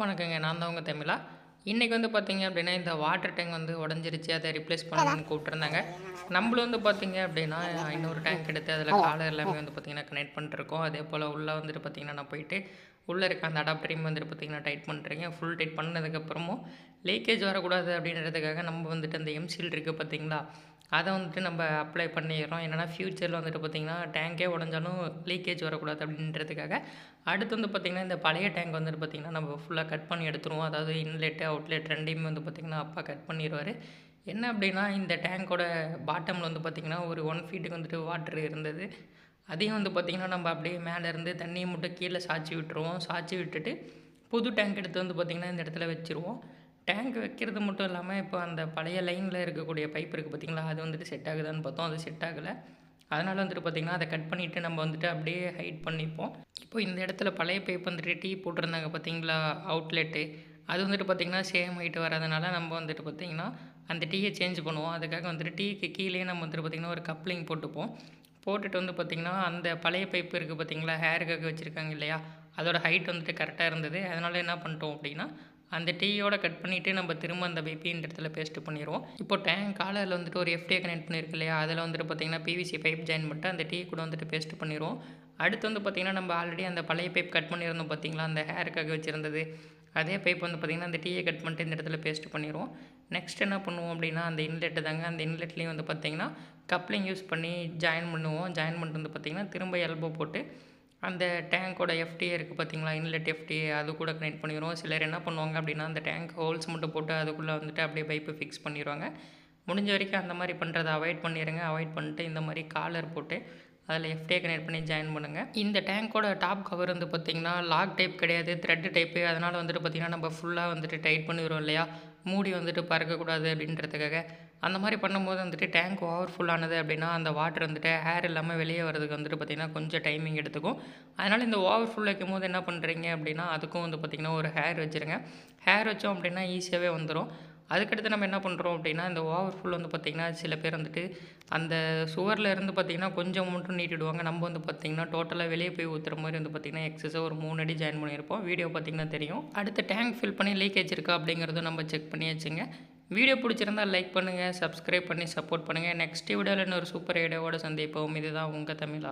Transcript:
வணக்கங்க. நான் தான் உங்க தமிழா. இன்னைக்கு வந்து பார்த்தீங்க அப்படின்னா, இந்த வாட்டர் டேங்க் வந்து உடைஞ்சிருச்சு. அத ரிப்ளேஸ் பண்ணணும்னு கூப்பிட்டுருந்தாங்க. நம்மளும் வந்து பார்த்தீங்க அப்படின்னா, இன்னொரு டேங்க் எடுத்து அதில காலர் எல்லாமே வந்து பார்த்தீங்கன்னா, கனெக்ட் பண்ணிட்டுருக்கோம். அதேபோல உள்ள வந்துட்டு பார்த்தீங்கன்னா, நான் போயிட்டு உள்ள இருக்க அந்த அடாப்டரையும் வந்துட்டு பார்த்தீங்கன்னா, டைட் பண்ணிட்டுருக்கேன். ஃபுல் டைட் பண்ணதுக்கப்புறமும் லீக்கேஜ் வரக்கூடாது அப்படின்றதுக்காக நம்ம வந்துட்டு அந்த எம்சீல் இருக்கு பார்த்தீங்களா, அத வந்துட்டு நம்ம அப்ளை பண்ணிடுறோம். என்னன்னா ஃப்யூச்சர்ல வந்துட்டு பார்த்தீங்கன்னா, டேங்கே உடைஞ்சாலும் லீக்கேஜ் வரக்கூடாது அப்படின்றதுக்காக. அடுத்து வந்து பார்த்தீங்கன்னா, இந்த பழைய டேங்க் வந்துட்டு பார்த்தீங்கன்னா, நம்ம ஃபுல்லா கட் பண்ணி எடுத்துருவோம். அதாவது இன்லெட், அவுட்லெட் 2யுமே வந்து பார்த்தீங்கன்னா, அப்பா கட் பண்ணிருவாரு. என்ன அப்படின்னா, இந்த டேங்கோட பாட்டம்ல வந்து பார்த்தீங்கன்னா, ஒரு 1 ஃபீட்டுக்கு வந்துட்டு வாட்டர் இருந்தது. அதையும் வந்து பார்த்தீங்கன்னா, நம்ம அப்படியே மேலேருந்து தண்ணிய மட்டும் கீழ சாய்ச்சி விட்டுருவோம். சாய்ச்சி விட்டுட்டு, புது டேங்க் எடுத்து வந்து பார்த்தீங்கன்னா, இந்த இடத்துல வச்சுருவோம். டேங்க் வைக்கிறது மட்டும் இல்லாம, இப்போ அந்த பழைய லைன்ல இருக்கக்கூடிய பைப் இருக்குது பார்த்தீங்களா, அது வந்துட்டு செட் ஆகுதான்னு பார்த்தோம். அது செட் ஆகல. அதனால வந்துட்டு பார்த்தீங்கன்னா, அத கட் பண்ணிட்டு நம்ம வந்துட்டு அப்படியே ஹைட் பண்ணிப்போம். இப்போ இந்த இடத்துல பழைய பைப் வந்துட்டு டீ போட்டிருந்தாங்க பார்த்தீங்களா, அவுட்லெட்டு. அது வந்துட்டு பார்த்தீங்கன்னா, சேம் ஹைட் வராதனால நம்ம வந்துட்டு பார்த்தீங்கன்னா, அந்த டீய சேஞ்ச் பண்ணுவோம். அதுக்காக வந்துட்டு டீக்கு கீழயே நம்ம வந்துட்டு பார்த்தீங்கன்னா, ஒரு கப்ளிங் போட்டுப்போம். போட்டுட்டு வந்து பார்த்தீங்கன்னா, அந்த பழைய பைப் இருக்குது பார்த்தீங்களா, ஹேருக்காக வச்சுருக்காங்க இல்லையா, அதோட ஹைட் வந்துட்டு கரெக்ட்டா இருந்தது. அதனால என்ன பண்ணிட்டோம் அப்படின்னா, அந்த டீயோட கட் பண்ணிவிட்டு நம்ம திரும்ப அந்த பைப்பையும் இந்த இடத்துல பேஸ்ட் பண்ணிருவோம். இப்போ டேங்க் காலர்ல வந்துட்டு ஒரு எஃப்டிஏ கனெக்ட் பண்ணியிருக்கு இல்லையா, அதில வந்துட்டு பார்த்தீங்கன்னா, பிவிசி பைப் ஜாயின் பண்ணிட்டு அந்த டீ கூட வந்துட்டு பேஸ்ட் பண்ணிருவோம். அடுத்து வந்து பார்த்தீங்கன்னா, நம்ம ஆல்ரெடி அந்த பழைய பைப் கட் பண்ணியிருந்தோம் பார்த்தீங்களா, அந்த ஹேருக்காக வச்சிருந்தது. அதே பைப் வந்து பார்த்தீங்கன்னா, அந்த டீய கட் பண்ணிட்டு இந்த இடத்துல பேஸ்ட் பண்ணிருவோம். நெக்ஸ்ட் என்ன பண்ணுவோம் அப்படின்னா, அந்த இன்லெட் தாங்க. அந்த இன்லெட்லேயும் வந்து பார்த்தீங்கன்னா, கப்ளிங் யூஸ் பண்ணி ஜாயின் பண்ணுவோம். ஜாயின் பண்ணிட்டு வந்து பார்த்தீங்கன்னா, திரும்ப எல்போ போட்டு அந்த டேங்கோட எஃப்டிஏ இருக்குது பார்த்தீங்களா, இன்லெட் எஃப்டிஏ அது கூட கனெக்ட் பண்ணிருவோம். சிலர் என்ன பண்ணுவாங்க அப்படின்னா, அந்த டேங்க் ஹோல்ஸ் மட்டும் போட்டு அதுக்குள்ளே வந்துட்டு அப்படியே பைப்பை ஃபிக்ஸ் பண்ணிருவாங்க. முடிஞ்ச வரைக்கும் அந்த மாதிரி பண்ணுறத அவாய்ட் பண்ணிடுங்க. அவாய்ட் பண்ணிட்டு இந்த மாதிரி காலர் போட்டு அதில் எஃப்டிஏ கனெக்ட் பண்ணி ஜாயின் பண்ணுங்கள். இந்த டேங்க்கோட டாப் கவர் வந்து பார்த்திங்கன்னா, லாக் டைப் கிடையாது, த்ரெட் டைப்பு. அதனால் வந்துட்டு பார்த்திங்கன்னா, நம்ம ஃபுல்லாக வந்துட்டு டைட் பண்ணிடுவோம் இல்லையா, மூடி வந்துட்டு பறக்கக்கூடாது அப்படின்றதுக்காக. அந்த மாதிரி பண்ணும்போது வந்துட்டு டேங்க் ஓவர்ஃபுல் ஆனது அப்படின்னா, அந்த வாட்டர் வந்துட்டு ஹேர் இல்லாமல் வெளியே வரதுக்கு வந்துட்டு பார்த்திங்கன்னா, கொஞ்சம் டைமிங் எடுத்துக்கும். அதனால் இந்த ஓவர்ஃபுல் வைக்கும்போது என்ன பண்ணுறீங்க அப்படின்னா, அதுக்கும் வந்து பார்த்திங்கன்னா, ஒரு ஹேர் வச்சுருங்க. ஹேர் வச்சோம் அப்படின்னா ஈஸியாகவே வந்துடும். அதுக்கடுத்து நம்ம என்ன பண்ணுறோம் அப்படின்னா, இந்த ஓவர்ஃபுல் வந்து பார்த்திங்கன்னா, சில பேர் வந்துட்டு அந்த சுவரில் இருந்து பார்த்திங்கன்னா, கொஞ்சம் மட்டும் நீட்டிடுவாங்க. நம்ம வந்து பார்த்திங்கன்னா, டோட்டலாக வெளியே போய் ஊற்றுற மாதிரி வந்து பார்த்திங்கன்னா, எக்ஸஸாக ஒரு 3 அடி ஜாயின் பண்ணியிருப்போம். வீடியோ பார்த்திங்கன்னா தெரியும். அடுத்து டேங்க் ஃபில் பண்ணி லீக்கேஜ் இருக்கா அப்படிங்கிறதும் நம்ம செக் பண்ணியாச்சுங்க. வீடியோ பிடிச்சிருந்தால் லைக் பண்ணுங்கள், சப்ஸ்கிரைப் பண்ணி சப்போர்ட் பண்ணுங்கள். நெக்ஸ்ட் வீடியோவில் இன்னொரு சூப்பர் ஐடியாவோட சந்திப்போம். இதுதான் உங்கள் தமிழா.